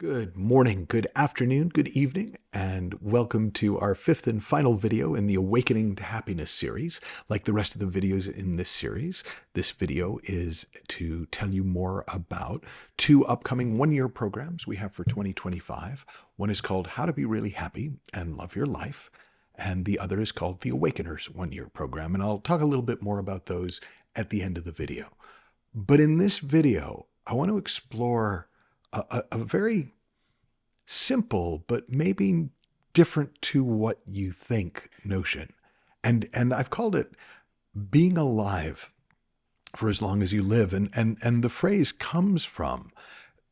Good morning, good afternoon, good evening, and welcome to our fifth and final video in the Awakening to Happiness series. Like the rest of the videos in this series, this video is to tell you more about two upcoming one-year programs we have for 2025. One is called How to Be Really Happy and Love Your Life, and the other is called the Awakeners one-year program, and I'll talk a little bit more about those at the end of the video. But in this video, I want to explore a very simple, but maybe different to what you think notion. And I've called it being alive for as long as you live. And the phrase comes from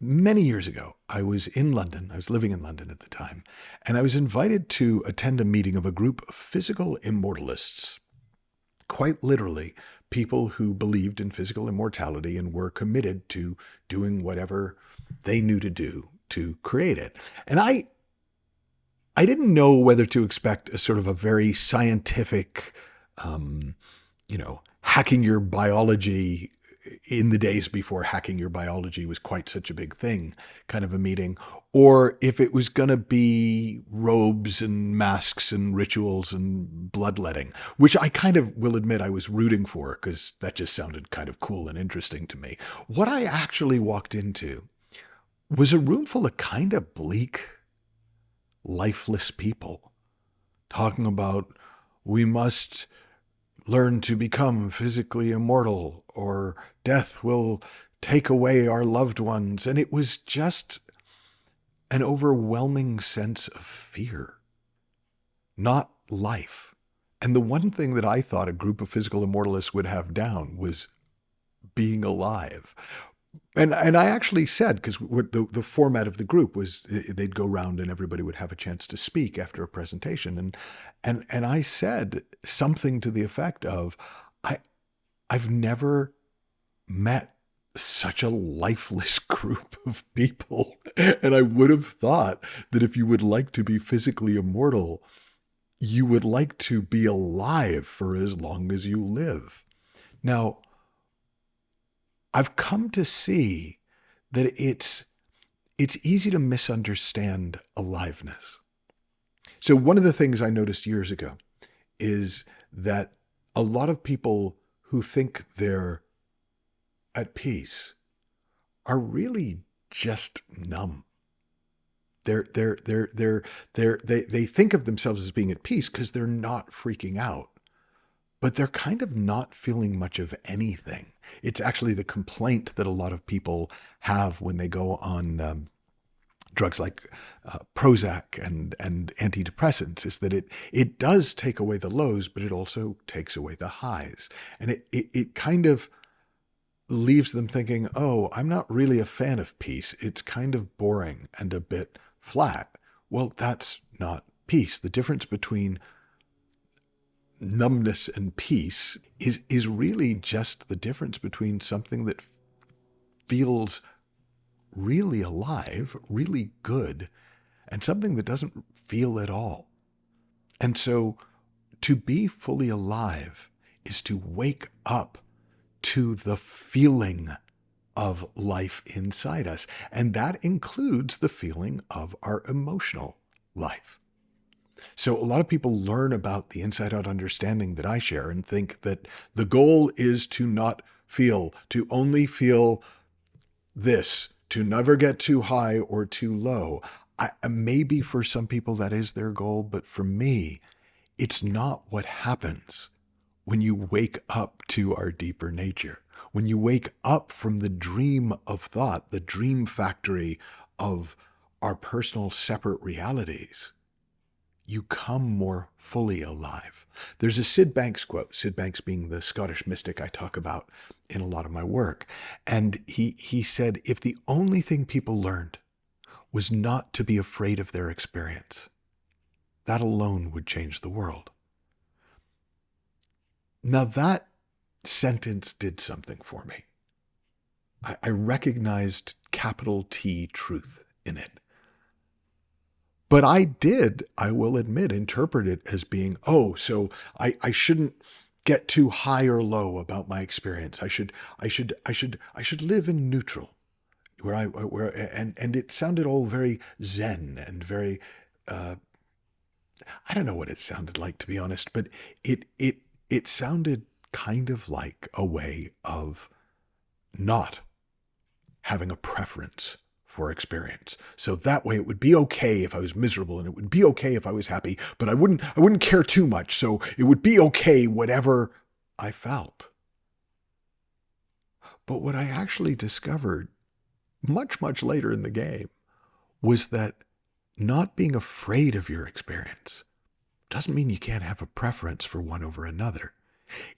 many years ago. I was in London. I was living in London at the time. And I was invited to attend a meeting of a group of physical immortalists. Quite literally, people who believed in physical immortality and were committed to doing whatever they knew to do to create it. And I didn't know whether to expect a sort of a very scientific, hacking your biology in the days before hacking your biology was quite such a big thing kind of a meeting, or if it was going to be robes and masks and rituals and bloodletting, which I kind of will admit I was rooting for because that just sounded kind of cool and interesting to me. What I actually walked into was a room full of kind of bleak, lifeless people talking about we must learn to become physically immortal or death will take away our loved ones. And it was just an overwhelming sense of fear, not life. And the one thing that I thought a group of physical immortalists would have down was being alive. And I actually said, because the format of the group was they'd go around and everybody would have a chance to speak after a presentation. And I said something to the effect of, I've never met such a lifeless group of people. And I would have thought that if you would like to be physically immortal, you would like to be alive for as long as you live. Now, I've come to see that it's easy to misunderstand aliveness. So one of the things I noticed years ago is that a lot of people who think they're at peace are really just numb. They think of themselves as being at peace because they're not freaking out. But they're kind of not feeling much of anything. It's actually the complaint that a lot of people have when they go on drugs like Prozac and antidepressants, is that it does take away the lows, but it also takes away the highs. And it kind of leaves them thinking, oh, I'm not really a fan of peace. It's kind of boring and a bit flat. Well, that's not peace. The difference between numbness and peace is really just the difference between something that feels really alive, really good, and something that doesn't feel at all. And so to be fully alive is to wake up to the feeling of life inside us. And that includes the feeling of our emotional life. So a lot of people learn about the inside-out understanding that I share and think that the goal is to not feel, to only feel this, to never get too high or too low. Maybe for some people that is their goal, but for me, it's not what happens when you wake up to our deeper nature. When you wake up from the dream of thought, the dream factory of our personal separate realities, you come more fully alive. There's a Sid Banks quote, Sid Banks being the Scottish mystic I talk about in a lot of my work. And he said, if the only thing people learned was not to be afraid of their experience, that alone would change the world. Now that sentence did something for me. I recognized capital T truth in it. But I did, I will admit, interpret it as being, oh, so I shouldn't get too high or low about my experience. I should live in neutral. and it sounded all very zen and very, uh, I don't know what it sounded like, to be honest, but it it it sounded kind of like a way of not having a preference for experience. So that way it would be okay if I was miserable and it would be okay if I was happy, but I wouldn't care too much. So it would be okay whatever I felt. But what I actually discovered much, much later in the game was that not being afraid of your experience doesn't mean you can't have a preference for one over another.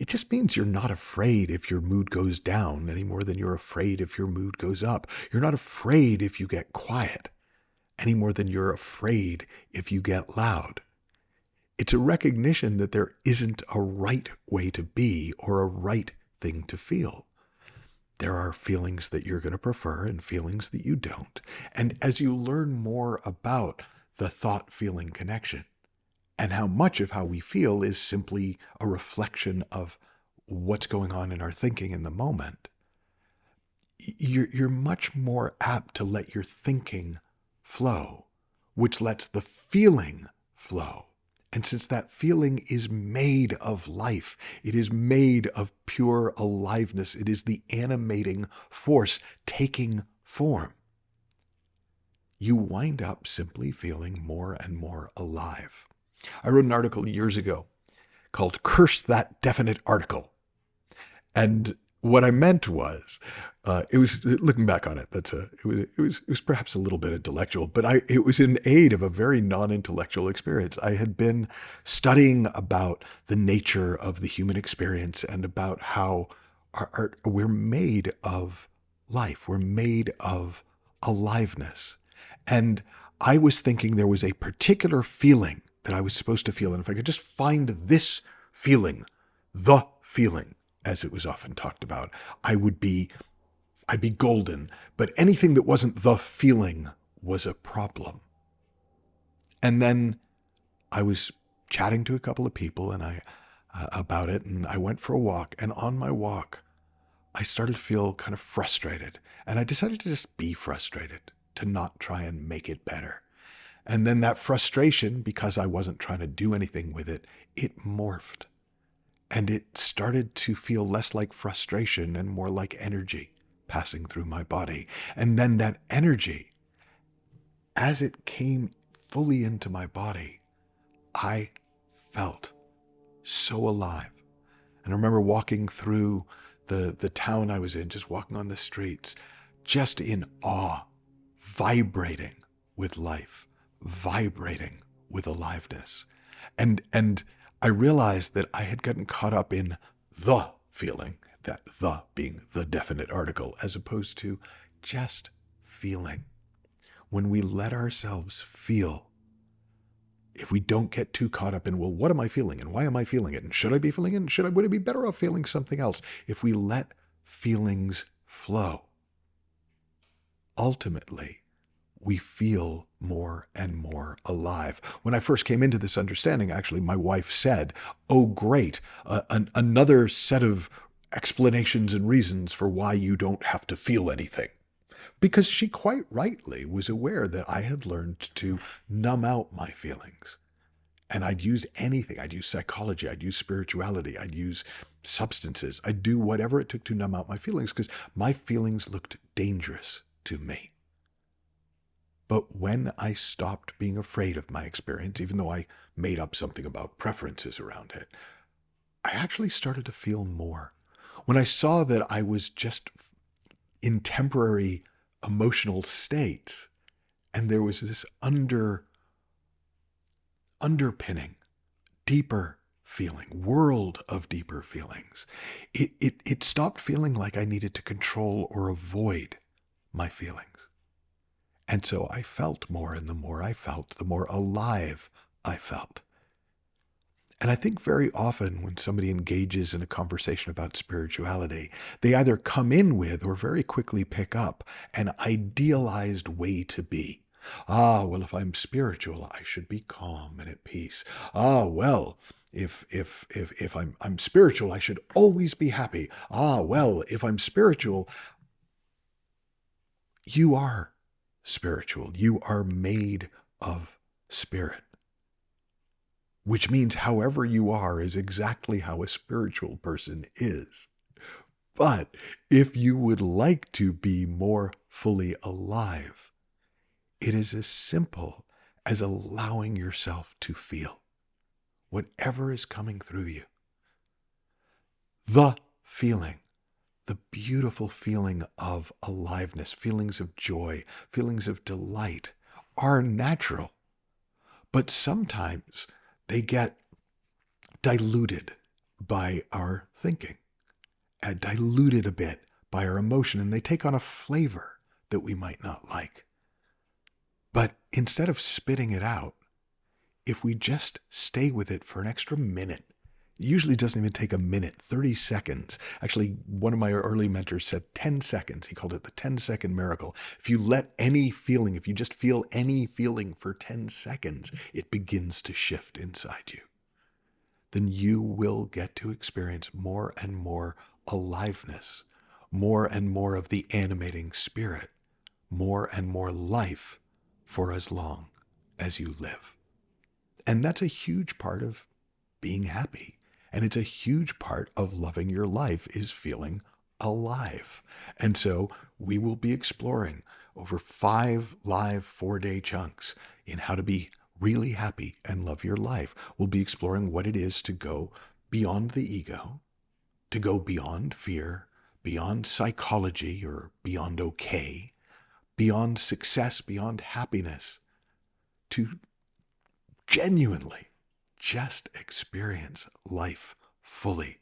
It just means you're not afraid if your mood goes down any more than you're afraid if your mood goes up. You're not afraid if you get quiet any more than you're afraid if you get loud. It's a recognition that there isn't a right way to be or a right thing to feel. There are feelings that you're going to prefer and feelings that you don't. And as you learn more about the thought-feeling connection and how much of how we feel is simply a reflection of what's going on in our thinking in the moment, you're much more apt to let your thinking flow, which lets the feeling flow. And since that feeling is made of life, it is made of pure aliveness, it is the animating force taking form, you wind up simply feeling more and more alive. I wrote an article years ago called Curse That Definite Article. And what I meant was, it was, looking back on it, it was perhaps a little bit intellectual, but it was in aid of a very non-intellectual experience. I had been studying about the nature of the human experience and about how we're made of life. We're made of aliveness. And I was thinking there was a particular feeling that I was supposed to feel. And if I could just find this feeling, the feeling, as it was often talked about, I'd be golden. But anything that wasn't the feeling was a problem. And then I was chatting to a couple of people and about it, and I went for a walk. And on my walk, I started to feel kind of frustrated. And I decided to just be frustrated, to not try and make it better. And then that frustration, because I wasn't trying to do anything with it, it morphed. And it started to feel less like frustration and more like energy passing through my body. And then that energy, as it came fully into my body, I felt so alive. And I remember walking through the town I was in, just walking on the streets, just in awe, vibrating with life, vibrating with aliveness. And I realized that I had gotten caught up in the feeling, that the being the definite article, as opposed to just feeling. When we let ourselves feel, if we don't get too caught up in, well, what am I feeling and why am I feeling it? And should I be feeling it? And would it be better off feeling something else? If we let feelings flow, ultimately, we feel more and more alive. When I first came into this understanding, actually, my wife said, oh, great, another set of explanations and reasons for why you don't have to feel anything. Because she quite rightly was aware that I had learned to numb out my feelings. And I'd use anything. I'd use psychology. I'd use spirituality. I'd use substances. I'd do whatever it took to numb out my feelings because my feelings looked dangerous to me. But when I stopped being afraid of my experience, even though I made up something about preferences around it, I actually started to feel more. When I saw that I was just in temporary emotional states, and there was this underpinning, deeper feeling, world of deeper feelings, it stopped feeling like I needed to control or avoid my feelings. And so I felt more, and the more I felt, the more alive I felt. And I think very often when somebody engages in a conversation about spirituality, they either come in with or very quickly pick up an idealized way to be. Ah, well, if I'm spiritual, I should be calm and at peace. Ah, well, if I'm spiritual, I should always be happy. Ah, well, if I'm spiritual, you are spiritual. You are made of spirit, which means however you are is exactly how a spiritual person is. But if you would like to be more fully alive, it is as simple as allowing yourself to feel whatever is coming through you. The feeling, the beautiful feeling of aliveness, feelings of joy, feelings of delight are natural, but sometimes they get diluted by our thinking, diluted a bit by our emotion, and they take on a flavor that we might not like. But instead of spitting it out, if we just stay with it for an extra minute, it usually doesn't even take a minute, 30 seconds. Actually, one of my early mentors said 10 seconds. He called it the 10-second miracle. If you let any feeling, if you just feel any feeling for 10 seconds, it begins to shift inside you. Then you will get to experience more and more aliveness, more and more of the animating spirit, more and more life for as long as you live. And that's a huge part of being happy. And it's a huge part of loving your life is feeling alive. And so we will be exploring over 5 live 4-day chunks in how to be really happy and love your life. We'll be exploring what it is to go beyond the ego, to go beyond fear, beyond psychology or beyond okay, beyond success, beyond happiness, to genuinely just experience life fully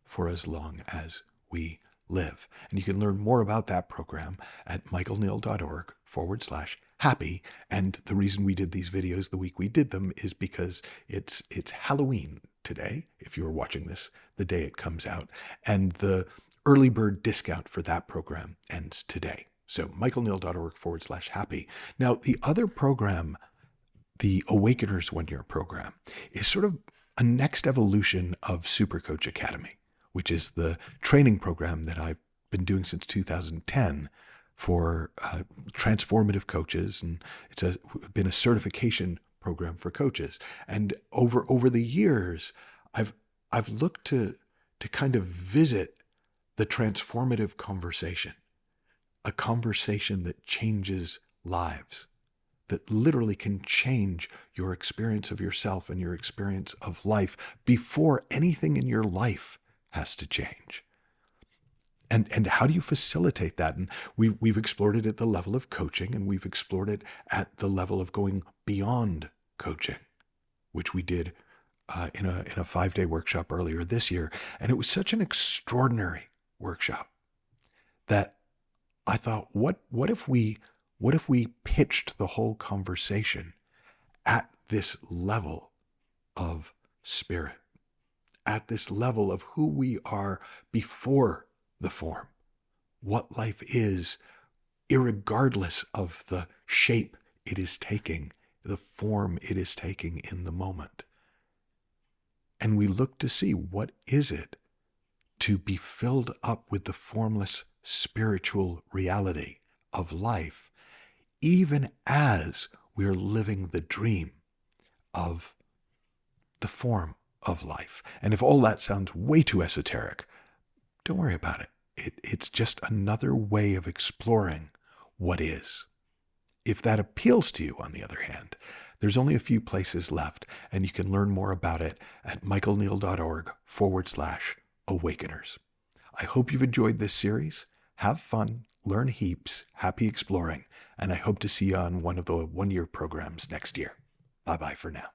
for as long as we live. And you can learn more about that program at michaelneill.org/happy. And the reason we did these videos the week we did them is because it's Halloween today, if you are watching this the day it comes out. And the early bird discount for that program ends today. So michaelneill.org/happy. Now, the other program, the Awakeners 1-year program, is sort of a next evolution of Supercoach Academy, which is the training program that I've been doing since 2010 for transformative coaches, and it's been a certification program for coaches. And over the years, I've looked to kind of visit the transformative conversation, a conversation that changes lives, that literally can change your experience of yourself and your experience of life before anything in your life has to change. And how do you facilitate that? And we've explored it at the level of coaching, and we've explored it at the level of going beyond coaching, which we did in a 5-day workshop earlier this year. And it was such an extraordinary workshop that I thought, what if we pitched the whole conversation at this level of spirit, at this level of who we are before the form, what life is, irregardless of the shape it is taking, the form it is taking in the moment. And we look to see, what is it to be filled up with the formless spiritual reality of life, even as we're living the dream of the form of life. And if all that sounds way too esoteric, don't worry about it. It's just another way of exploring what is. If that appeals to you, on the other hand, there's only a few places left, and you can learn more about it at michaelneill.org/awakeners. I hope you've enjoyed this series. Have fun, learn heaps, happy exploring, and I hope to see you on one of the 1-year programs next year. Bye-bye for now.